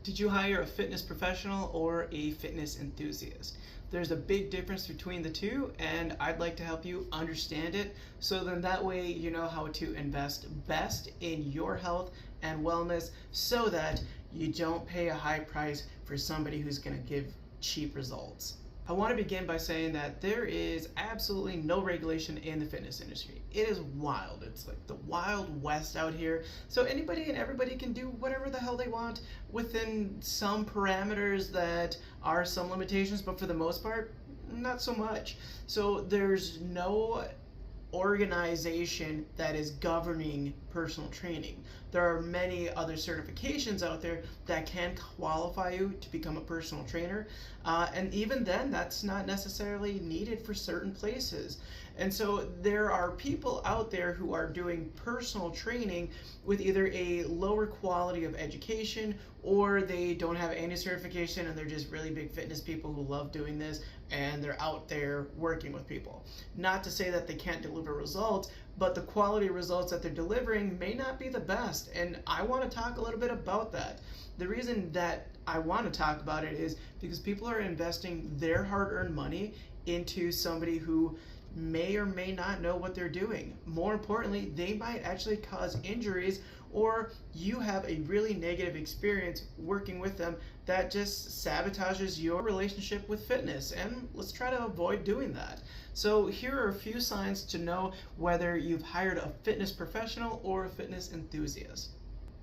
Did you hire a fitness professional or a fitness enthusiast? There's a big difference between the two, and I'd like to help you understand it so then that way you know how to invest best in your health and wellness so that you don't pay a high price for somebody who's going to give cheap results. I want to begin by saying that there is absolutely no regulation in the fitness industry. It is wild. It's like the Wild West out here. So anybody and everybody can do whatever the hell they want within some parameters that are some limitations, but for the most part, not so much. So there's no organization that is governing personal training. There are many other certifications out there that can qualify you to become a personal trainer, and even then that's not necessarily needed for certain places. And so there are people out there who are doing personal training with either a lower quality of education or they don't have any certification and they're just really big fitness people who love doing this and they're out there working with people. Not to say that they can't deliver results, but the quality results that they're delivering may not be the best, and I want to talk a little bit about that. The reason that I want to talk about it is because people are investing their hard-earned money into somebody who may or may not know what they're doing. More importantly, they might actually cause injuries, or you have a really negative experience working with them that just sabotages your relationship with fitness, and let's try to avoid doing that. So here are a few signs to know whether you've hired a fitness professional or a fitness enthusiast.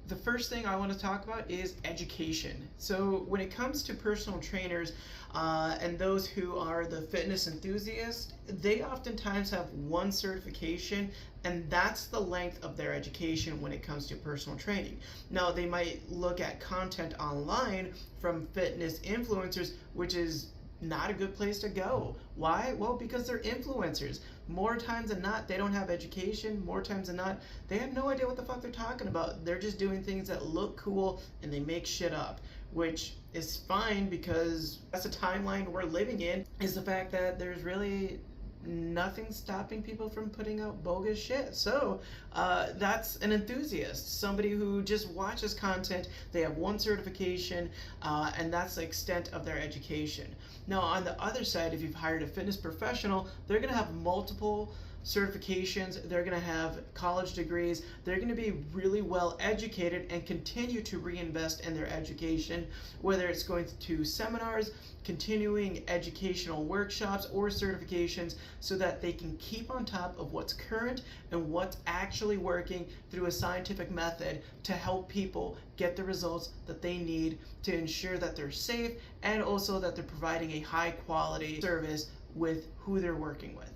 The first thing I want to talk about is education. So when it comes to personal trainers and those who are the fitness enthusiasts, they oftentimes have one certification, and that's the length of their education when it comes to personal training. Now, they might look at content online from fitness influencers, which is not a good place to go. Why? Well, because they're influencers. More times than not, they don't have education. More times than not, they have no idea what the fuck they're talking about. They're just doing things that look cool and they make shit up, which is fine because that's the timeline we're living in, is the fact that there's really nothing stopping people from putting out bogus shit. So that's an enthusiast, somebody who just watches content. They have one certification and that's the extent of their education. Now on the other side, if you've hired a fitness professional, they're going to have multiple certifications, they're going to have college degrees, they're going to be really well educated and continue to reinvest in their education, whether it's going to seminars, continuing educational workshops, or certifications, so that they can keep on top of what's current and what's actually working through a scientific method to help people get the results that they need to ensure that they're safe and also that they're providing a high quality service with who they're working with.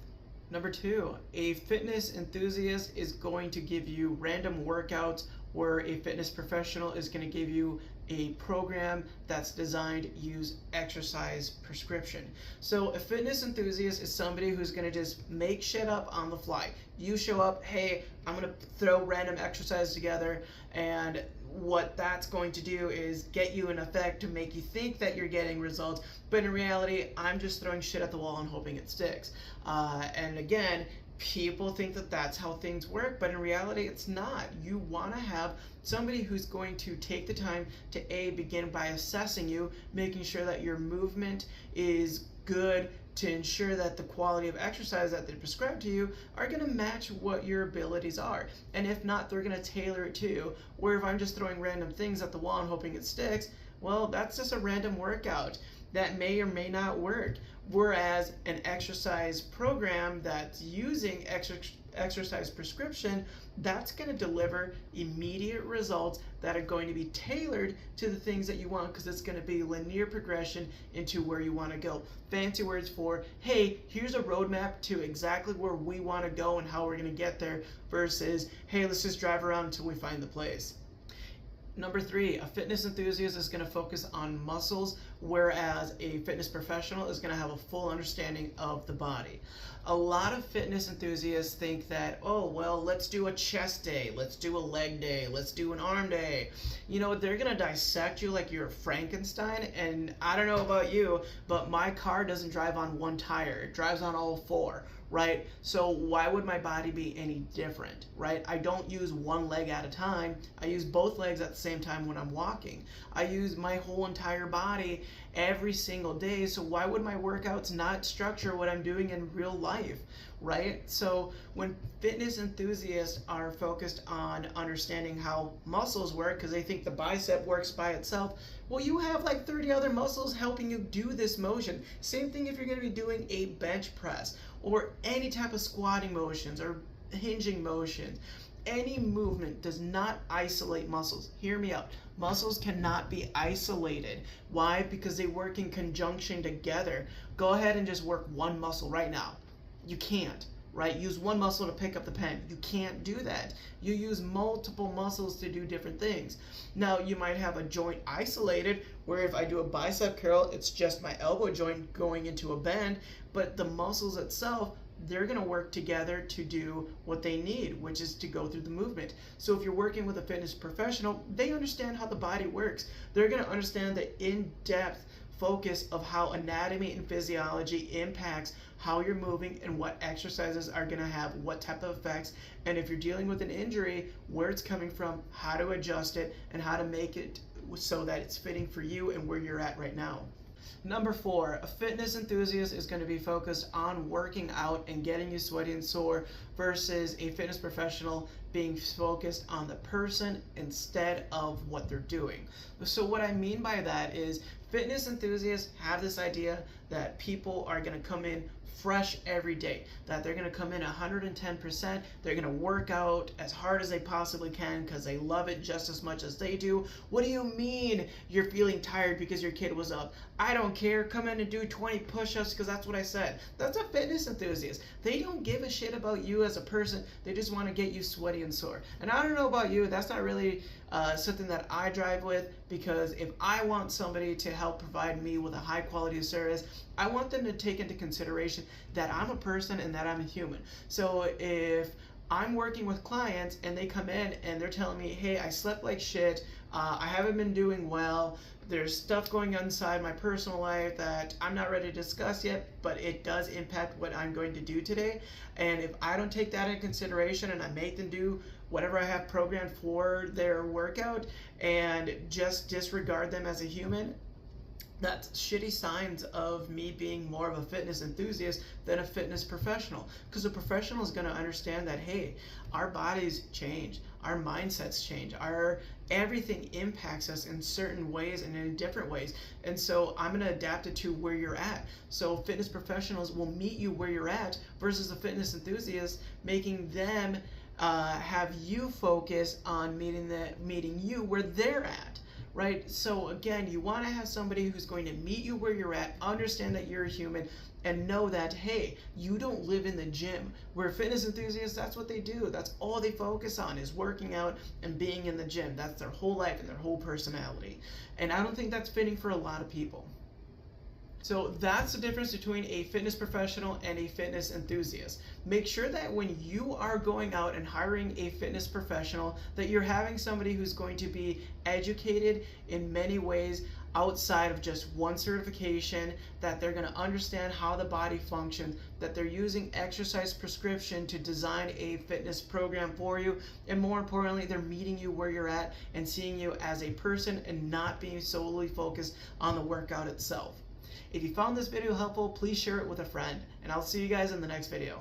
Number two, a fitness enthusiast is going to give you random workouts, where a fitness professional is going to give you a program that's designed to use exercise prescription. So a fitness enthusiast is somebody who's going to just make shit up on the fly. You show up, hey, I'm going to throw random exercise together, and what that's going to do is get you an effect to make you think that you're getting results, but in reality, I'm just throwing shit at the wall and hoping it sticks. And again, people think that that's how things work, but in reality, it's not. You want to have somebody who's going to take the time to begin by assessing you, making sure that your movement is good, to ensure that the quality of exercise that they prescribe to you are going to match what your abilities are. And if not, they're going to tailor it to you. Where if I'm just throwing random things at the wall and hoping it sticks, well, that's just a random workout that may or may not work. Whereas an exercise program that's using exercise prescription, that's going to deliver immediate results that are going to be tailored to the things that you want, because it's going to be linear progression into where you want to go. Fancy words for, hey, here's a roadmap to exactly where we want to go and how we're going to get there, versus, hey, let's just drive around until we find the place. Number three, a fitness enthusiast is going to focus on muscles, whereas a fitness professional is going to have a full understanding of the body. A lot of fitness enthusiasts think that, oh, well, let's do a chest day, let's do a leg day, let's do an arm day. You know, they're going to dissect you like you're Frankenstein, and I don't know about you, but my car doesn't drive on one tire, it drives on all four. right? So why would my body be any different, right? I don't use one leg at a time. I use both legs at the same time when I'm walking. I use my whole entire body every single day. So why would my workouts not structure what I'm doing in real life, right? So when fitness enthusiasts are focused on understanding how muscles work because they think the bicep works by itself, well, you have like 30 other muscles helping you do this motion. Same thing if you're going to be doing a bench press or any type of squatting motions or hinging motions. Any movement does not isolate muscles. Hear me out. Muscles cannot be isolated. Why? Because they work in conjunction together. Go ahead and just work one muscle right now. You can't, right? Use one muscle to pick up the pen. You can't do that. You use multiple muscles to do different things. Now, you might have a joint isolated, where if I do a bicep curl, it's just my elbow joint going into a bend, but the muscles itself, they're going to work together to do what they need, which is to go through the movement. So if you're working with a fitness professional, they understand how the body works. They're going to understand the in-depth focus of how anatomy and physiology impacts how you're moving and what exercises are going to have what type of effects, and if you're dealing with an injury, where it's coming from, how to adjust it, and how to make it so that it's fitting for you and where you're at right now. Number 4, a fitness enthusiast is going to be focused on working out and getting you sweaty and sore versus a fitness professional being focused on the person instead of what they're doing. So what I mean by that is fitness enthusiasts have this idea that people are going to come in fresh every day, that they're going to come in 110%, they're going to work out as hard as they possibly can because they love it just as much as they do. What do you mean you're feeling tired because your kid was up? I don't care, come in and do 20 push-ups because that's what I said. That's a fitness enthusiast. They don't give a shit about you as a person, they just want to get you sweaty and sore. And I don't know about you, that's not really something that I drive with, because if I want somebody to help provide me with a high quality of service, I want them to take into consideration that I'm a person and that I'm a human. So if I'm working with clients and they come in and they're telling me, hey, I slept like shit, I haven't been doing well, there's stuff going on inside my personal life that I'm not ready to discuss yet, but it does impact what I'm going to do today. And if I don't take that into consideration and I make them do whatever I have programmed for their workout and just disregard them as a human, that's shitty signs of me being more of a fitness enthusiast than a fitness professional. Because a professional is going to understand that, hey, our bodies change, our mindsets change, our everything impacts us in certain ways and in different ways. And so I'm going to adapt it to where you're at. So fitness professionals will meet you where you're at versus a fitness enthusiast, making them have you focus on meeting you where they're at. Right? So again, you want to have somebody who's going to meet you where you're at, understand that you're a human, and know that, hey, you don't live in the gym. Where fitness enthusiasts, that's what they do. That's all they focus on, is working out and being in the gym. That's their whole life and their whole personality. And I don't think that's fitting for a lot of people. So that's the difference between a fitness professional and a fitness enthusiast. Make sure that when you are going out and hiring a fitness professional, that you're having somebody who's going to be educated in many ways outside of just one certification, that they're going to understand how the body functions, that they're using exercise prescription to design a fitness program for you, and more importantly, they're meeting you where you're at and seeing you as a person and not being solely focused on the workout itself. If you found this video helpful, please share it with a friend, and I'll see you guys in the next video.